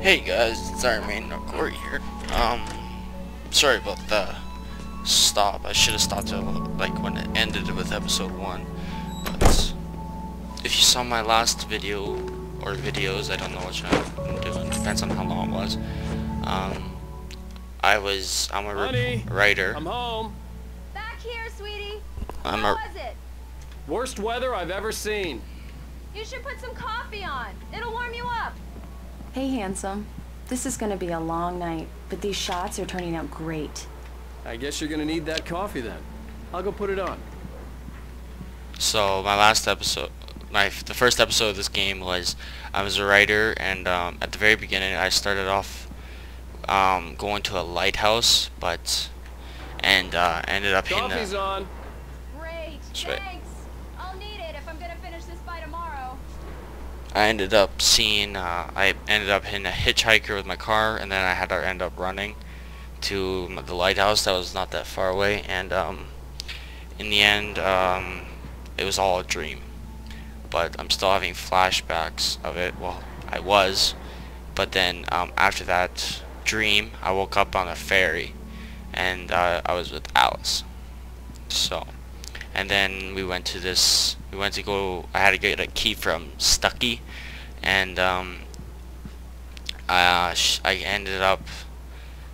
Hey guys, it's Iron Man Corey here. Sorry about the stop. I should have stopped it like when it ended with episode 1. But if you saw my last video or videos, I don't know which one I'm doing. Depends on how long it was. I'm a writer. I'm home. Back here, sweetie. How was it? Worst weather I've ever seen. You should put some coffee on. It'll warm you up. Hey, handsome. This is gonna be a long night, but these shots are turning out great. I guess you're gonna need that coffee then. I'll go put it on. So my last episode, the first episode of this game was I was a writer, and at the very beginning I started off going to a lighthouse, ended up hitting Coffee's on. Great. Sweet. Thanks. I'll need it if I'm gonna finish this by tomorrow. I ended up hitting a hitchhiker with my car, and then I had to end up running to the lighthouse that was not that far away, and in the end it was all a dream, but I'm still having flashbacks of it. Well, I was, but then after that dream I woke up on a ferry, and I was with Alice. So, and then I had to get a key from Stucky, and I ended up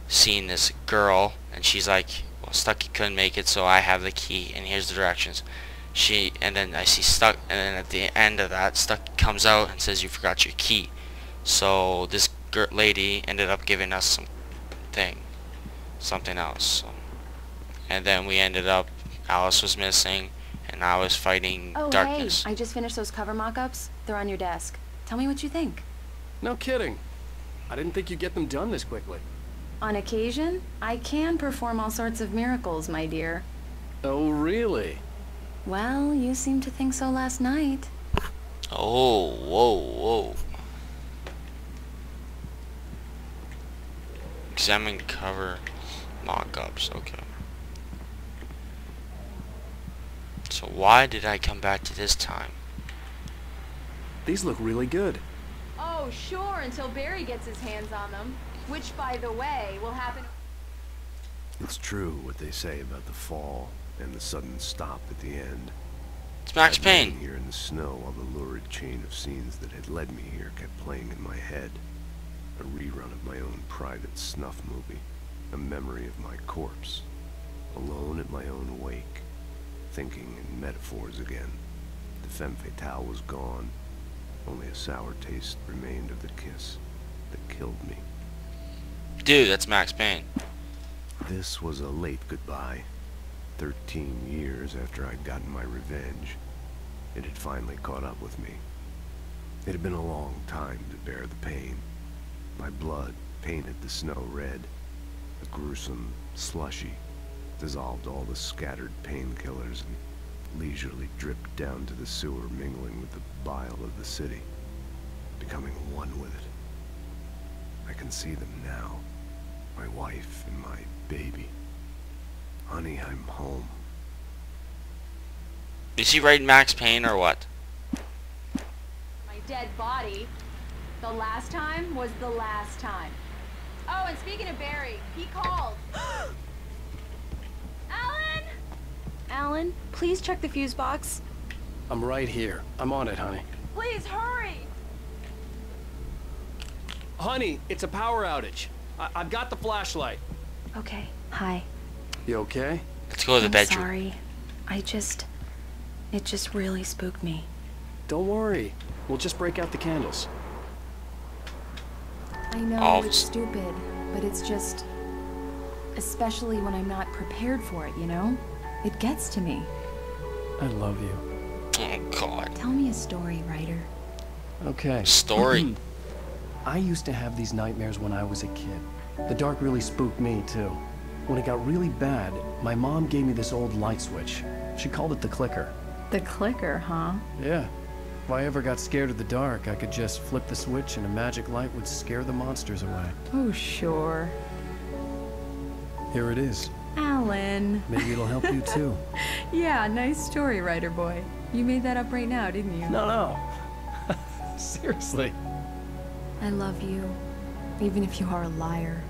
seeing this girl, and she's like, well, Stucky couldn't make it, so I have the key, and here's the directions. And then I see and then at the end of that, Stucky comes out and says, you forgot your key. So this lady ended up giving us something else. So, and then we ended up, Alice was missing, and I was fighting darkness. Hey, I just finished those cover mock-ups. They're on your desk. Tell me what you think. No kidding. I didn't think you'd get them done this quickly. On occasion, I can perform all sorts of miracles, my dear. Oh, really? Well, you seemed to think so last night. Oh, whoa. Examine cover mock-ups, okay. So why did I come back to this time? These look really good. Oh, sure, until Barry gets his hands on them. Which, by the way, will happen. It's true what they say about the fall and the sudden stop at the end. It's Max I'd lain Payne. here in the snow while the lurid chain of scenes that had led me here kept playing in my head. A rerun of my own private snuff movie. A memory of my corpse. Alone at my own wake. Thinking in metaphors again. The femme fatale was gone. Only a sour taste remained of the kiss that killed me. Dude, that's Max Payne. This was a late goodbye. 13 years after I'd gotten my revenge, it had finally caught up with me. It had been a long time to bear the pain. My blood painted the snow red. A gruesome slushy dissolved all the scattered painkillers and leisurely dripped down to the sewer, mingling with the bile of the city, becoming one with it. I can see them now. My wife and my baby. Honey, I'm home. Is he writing Max Payne or what? My dead body. The last time was the last time. Oh, and speaking of Barry, he called. Alan! Alan, please check the fuse box. I'm right here. I'm on it, honey. Please hurry! Honey, it's a power outage. I've got the flashlight. Okay, hi. You okay? Let's go to the I'm bedroom. sorry. It just really spooked me. Don't worry. We'll just break out the candles. I know Oh, it's stupid, but it's just... Especially when I'm not prepared for it, you know? It gets to me. I love you. Oh God. Tell me a story, writer. Okay. Story. I used to have these nightmares when I was a kid. The dark really spooked me, too. When it got really bad, my mom gave me this old light switch. She called it the clicker. The clicker, huh? Yeah. If I ever got scared of the dark, I could just flip the switch and a magic light would scare the monsters away. Oh, sure. Here it is. Alan. Maybe it'll help you, too. Yeah, nice story, writer boy. You made that up right now, didn't you? No. Seriously. I love you. even if you are a liar.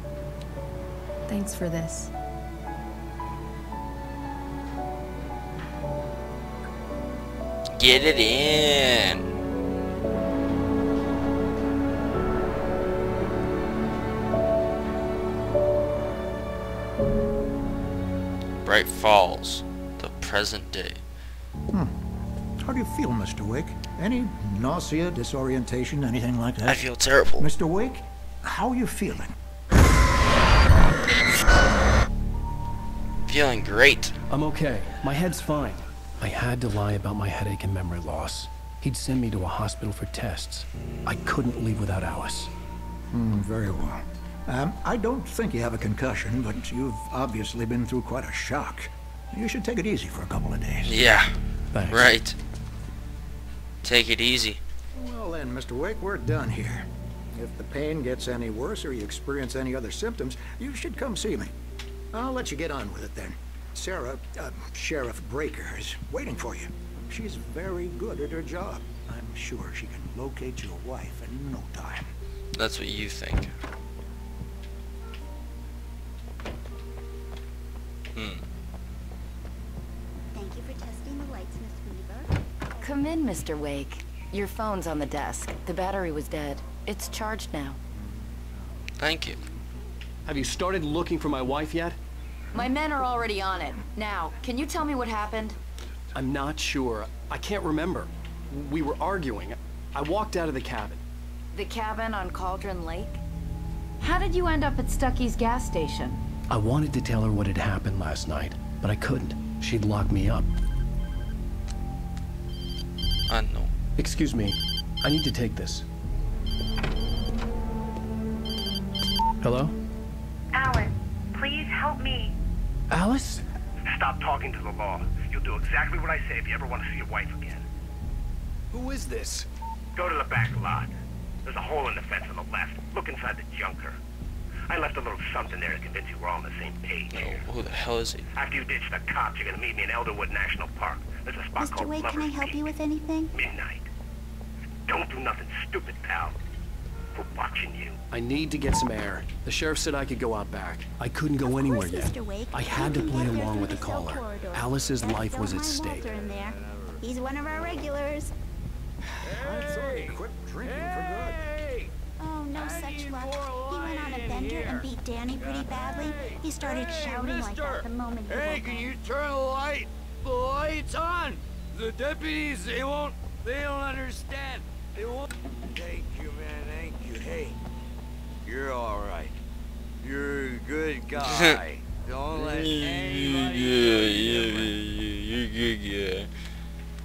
Thanks for this. Get it in. Bright Falls, the present day. How do you feel, Mr. Wake? Any nausea, disorientation, anything like that? I feel terrible. Mr. Wake, how are you feeling? Feeling great. I'm okay. My head's fine. I had to lie about my headache and memory loss. He'd send me to a hospital for tests. I couldn't leave without Alice. Very well. I don't think you have a concussion, but you've obviously been through quite a shock. You should take it easy for a couple of days. Yeah. Thanks. Right. Take it easy. Well then, Mr. Wake, we're done here. If the pain gets any worse or you experience any other symptoms, you should come see me. I'll let you get on with it then. Sarah, Sheriff Breaker, is waiting for you. She's very good at her job. I'm sure she can locate your wife in no time. That's what you think. Thank you for testing the lights, Miss Weaver. Come in, Mr. Wake. Your phone's on the desk. The battery was dead. It's charged now. Thank you. Have you started looking for my wife yet? My men are already on it. Now, can you tell me what happened? I'm not sure. I can't remember. We were arguing. I walked out of the cabin. The cabin on Cauldron Lake? How did you end up at Stucky's gas station? I wanted to tell her what had happened last night, but I couldn't. She'd lock me up. I know. Excuse me. I need to take this. Hello? Alice, please help me. Alice? Stop talking to the law. You'll do exactly what I say if you ever want to see your wife again. Who is this? Go to the back lot. There's a hole in the fence on the left. Look inside the junker. I left a little something there to convince you we're all on the same page here. Oh, who the hell is he? After you ditch the cops, you're gonna meet me in Elderwood National Park. There's a spot Mr. called Wake, Lover's can I help Peak. you with anything? Midnight. Don't do nothing stupid, pal. We're watching you. I need to get some air. The sheriff said I could go out back. I couldn't go anywhere Of yet. course, Mr. Wake. I had to You can play get there along with the through cell caller. corridor. Alice's That's life was Bill at Nye stake. Walter in there. He's one of our regulars. Quit drinking for good. Oh, no such luck. He went on a bender and beat Danny pretty badly. He started shouting like that the moment he woke up. Turn the lights on? The deputies, they don't understand. They won't. Thank you, man, thank you. Hey, you're all right. You're a good guy. Don't let anybody Yeah.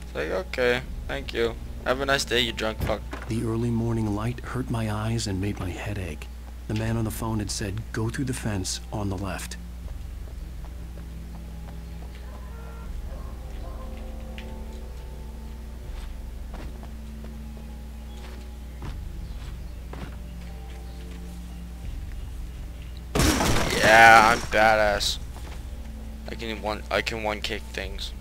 It's like, okay, thank you. Have a nice day, you drunk fuck. The early morning light hurt my eyes and made my head ache. The man on the phone had said, go through the fence on the left. Yeah, I'm badass. I can one kick things.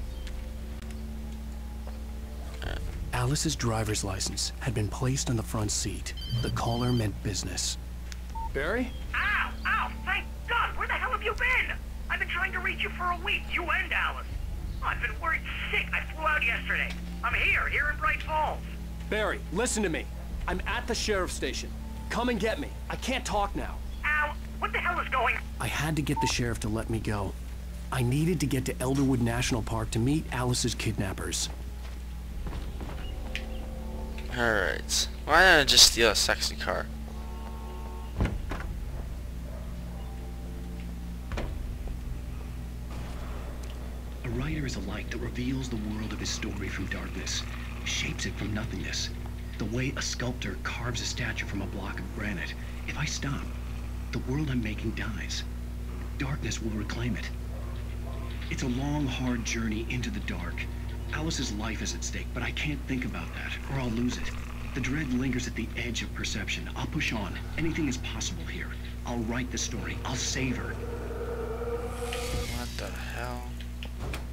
Alice's driver's license had been placed on the front seat. The caller meant business. Barry? Ow! Ow! Thank God! Where the hell have you been? I've been trying to reach you for a week, you and Alice. I've been worried sick. I flew out yesterday. I'm here in Bright Falls. Barry, listen to me. I'm at the sheriff's station. Come and get me. I can't talk now. Ow! What the hell is going on? I had to get the sheriff to let me go. I needed to get to Elderwood National Park to meet Alice's kidnappers. Alright. Why didn't I just steal a sexy car? A writer is a light that reveals the world of his story from darkness, shapes it from nothingness. The way a sculptor carves a statue from a block of granite. If I stop, the world I'm making dies. Darkness will reclaim it. It's a long, hard journey into the dark. Alice's life is at stake, but I can't think about that, or I'll lose it. The dread lingers at the edge of perception. I'll push on. Anything is possible here. I'll write the story. I'll save her. What the hell?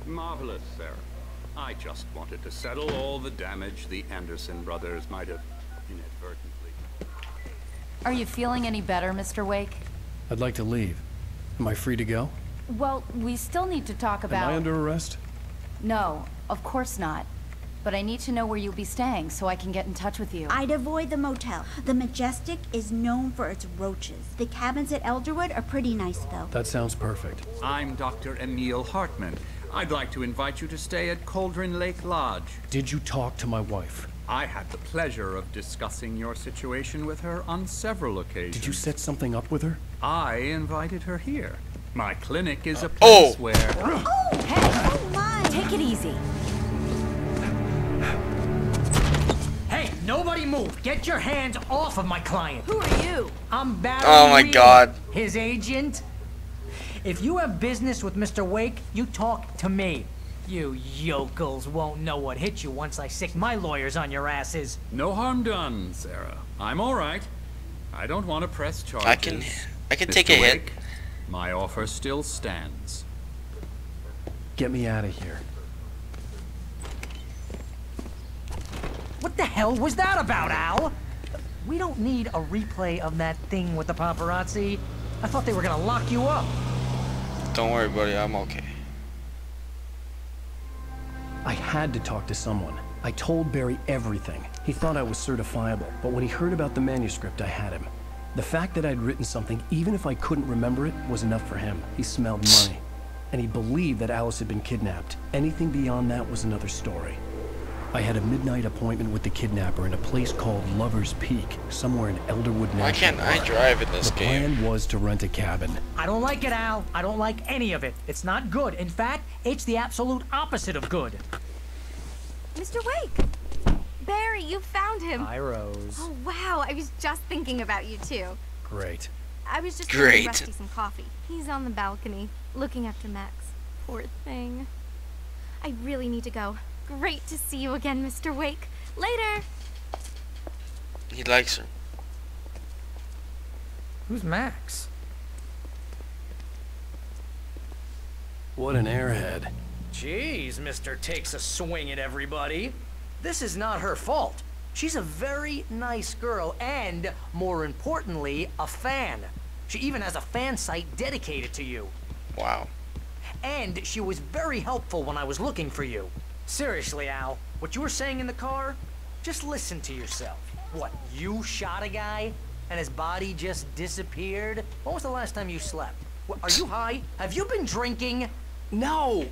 Marvelous, Sarah. I just wanted to settle all the damage the Anderson brothers might have inadvertently. Are you feeling any better, Mr. Wake? I'd like to leave. Am I free to go? Well, we still need to talk about... Am I under arrest? No, of course not. But I need to know where you'll be staying so I can get in touch with you. I'd avoid the motel. The Majestic is known for its roaches. The cabins at Elderwood are pretty nice, though. That sounds perfect. I'm Dr. Emil Hartman. I'd like to invite you to stay at Cauldron Lake Lodge. Did you talk to my wife? I had the pleasure of discussing your situation with her on several occasions. Did you set something up with her? I invited her here. My clinic is a place where... Oh, hey! Oh, my! Take it easy. Hey, nobody move! Get your hands off of my client! Who are you? I'm Barry Oh my Reed, God. his agent. If you have business with Mr. Wake, you talk to me. You yokels won't know what hit you once I sick my lawyers on your asses. No harm done, Sarah. I'm all right. I don't want to press charges. I can take Mr. a hit. Wake, my offer still stands. Get me out of here. What the hell was that about, Al? We don't need a replay of that thing with the paparazzi. I thought they were gonna lock you up. Don't worry, buddy. I'm okay. I had to talk to someone. I told Barry everything. He thought I was certifiable, but when he heard about the manuscript, I had him. The fact that I'd written something, even if I couldn't remember it, was enough for him. He smelled money. And he believed that Alice had been kidnapped. Anything beyond that was another story. I had a midnight appointment with the kidnapper in a place called Lover's Peak, somewhere in Elderwood National Why can't Park. I drive in this game? The plan was to rent a cabin. I don't like it, Al. I don't like any of it. It's not good. In fact, it's the absolute opposite of good. Mr. Wake! Barry, you found him! Hi, Rose. Oh, wow. I was just thinking about you, too. Great. I was just Great. giving Rusty some coffee. He's on the balcony, looking up to Max. Poor thing. I really need to go. Great to see you again, Mr. Wake. Later! He likes her. Who's Max? What an airhead. Jeez, Mister takes a swing at everybody. This is not her fault. She's a very nice girl and, more importantly, a fan. She even has a fan site dedicated to you. Wow. And she was very helpful when I was looking for you. Seriously, Al, what you were saying in the car, just listen to yourself. What, you shot a guy and his body just disappeared? When was the last time you slept? What, are you high? Have you been drinking? No!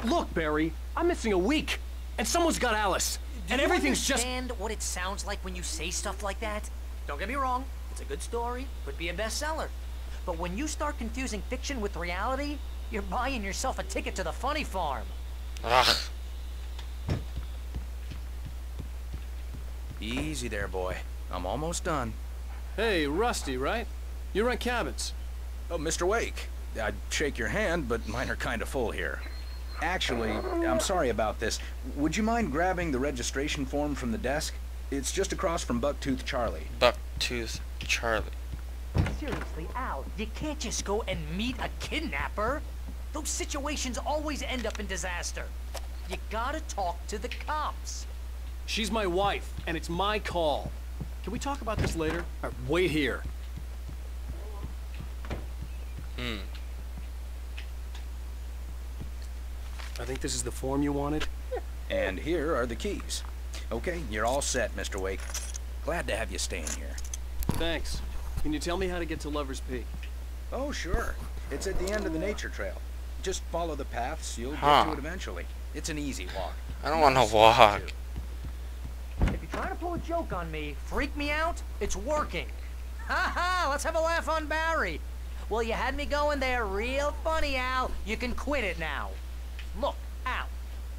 Look, Barry, I'm missing a week, and someone's got Alice, and everything's just... Do you understand what it sounds like when you say stuff like that? Don't get me wrong, it's a good story, could be a bestseller. But when you start confusing fiction with reality, you're buying yourself a ticket to the funny farm. Ugh. Easy there, boy. I'm almost done. Hey, Rusty, right? You rent cabins. Oh, Mr. Wake. I'd shake your hand, but mine are kind of full here. Actually, I'm sorry about this. Would you mind grabbing the registration form from the desk? It's just across from Bucktooth Charlie. Bucktooth Charlie. Seriously, Al, you can't just go and meet a kidnapper. Those situations always end up in disaster. You gotta talk to the cops. She's my wife, and it's my call. Can we talk about this later? Wait here. I think this is the form you wanted. And here are the keys. Okay, you're all set, Mr. Wake. Glad to have you staying here. Thanks. Can you tell me how to get to Lover's Peak? Oh, sure. It's at the end of the nature trail. Just follow the paths, you'll get to it eventually. It's an easy walk. I don't want to walk. If you're trying to pull a joke on me, freak me out, it's working. Ha ha, let's have a laugh on Barry. Well, you had me going there real funny, Al. You can quit it now. Look, Al,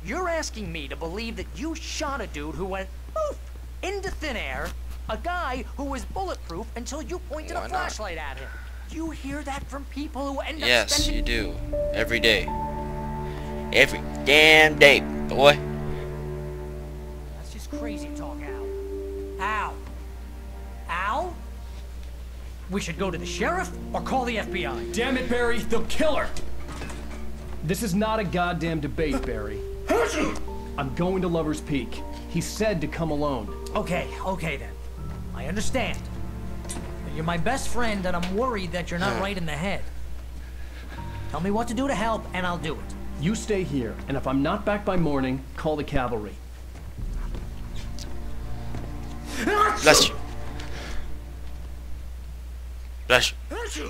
you're asking me to believe that you shot a dude who went poof into thin air, a guy who was bulletproof until you pointed a flashlight at him. You hear that from people who end up Yes, you do. Every day. Every damn day, boy. That's just crazy talk, Al. Al? Al? We should go to the sheriff or call the FBI. Damn it, Barry, they'll kill her! This is not a goddamn debate, Barry. I'm going to Lover's Peak. He said to come alone. Okay then. I understand. You're my best friend, and I'm worried that you're not right in the head. Tell me what to do to help, and I'll do it. You stay here, and if I'm not back by morning, call the cavalry. Bless you. Bless you.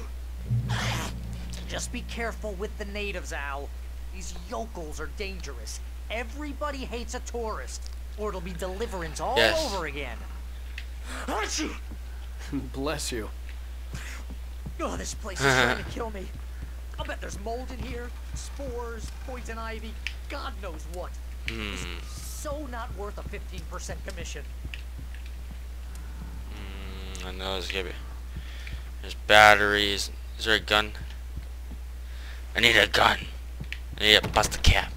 Just be careful with the natives, Al. These yokels are dangerous. Everybody hates a tourist, or it'll be Deliverance all over again. Bless you. Oh, this place is trying to kill me. I'll bet there's mold in here, spores, poison ivy, God knows what. This is so not worth a 15% commission. I know there's gonna be. There's batteries. Is there a gun? I need a gun. I need to bust a cap.